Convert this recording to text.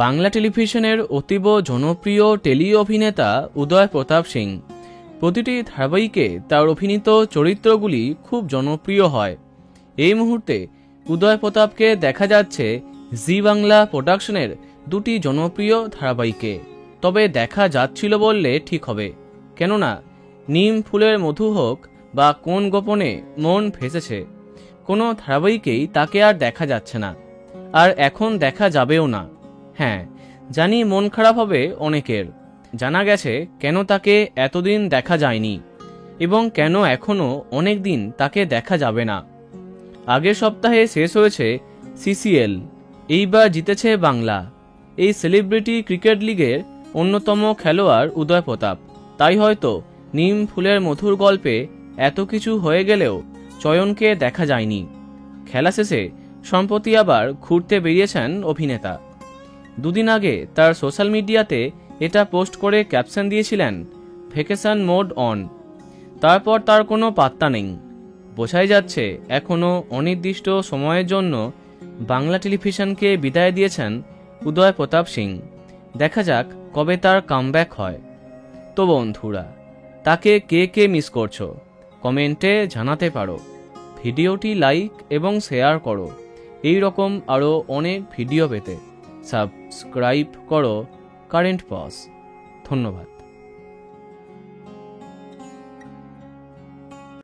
বাংলা টেলিভিশনের অতীব জনপ্রিয় টেলি অভিনেতা উদয় প্রতাপ সিং। প্রতিটি ধারাবাহিকে তার অভিনীত চরিত্রগুলি খুব জনপ্রিয় হয়। এই মুহূর্তে উদয় প্রতাপকে দেখা যাচ্ছে জি বাংলা প্রোডাকশনের দুটি জনপ্রিয় ধারাবাহিকে। তবে দেখা যাচ্ছিল বললে ঠিক হবে, কেননা নিম ফুলের মধু হোক বা কোন গোপনে মন ভেসেছে, কোনো ধারাবাহিকেই তাকে আর দেখা যাচ্ছে না, আর এখন দেখা যাবেও না। হ্যাঁ, জানি মন খারাপ হবে অনেকের। জানা গেছে কেন তাকে এতদিন দেখা যায়নি এবং কেন এখনও অনেক দিন তাকে দেখা যাবে না। আগের সপ্তাহে শেষ হয়েছে সিসিএল, এইবার জিতেছে বাংলা। এই সেলিব্রিটি ক্রিকেট লিগের অন্যতম খেলোয়াড় উদয় প্রতাপ। তাই হয়তো নিম ফুলের মধুর গল্পে এত কিছু হয়ে গেলেও চয়নকে দেখা যায়নি। খেলা শেষে সম্প্রতি আবার ঘুরতে বেরিয়েছেন অভিনেতা। দুদিন আগে তার সোশ্যাল মিডিয়াতে এটা পোস্ট করে ক্যাপশন দিয়েছিলেন ভ্যাকেশন মোড অন। তারপর তার কোনো পাত্তা নেই। বোঝাই যাচ্ছে এখনও অনির্দিষ্ট সময়ের জন্য বাংলা টেলিভিশনকে বিদায় দিয়েছেন উদয় প্রতাপ সিং। দেখা যাক কবে তার কামব্যাক হয়। তো বন্ধুরা, তাকে কে কে মিস করছো কমেন্টে জানাতে পারো। ভিডিওটি লাইক এবং শেয়ার করো। এই রকম আরও অনেক ভিডিও পেতে সাবস্ক্রাইব করো কারেন্ট পজ। ধন্যবাদ।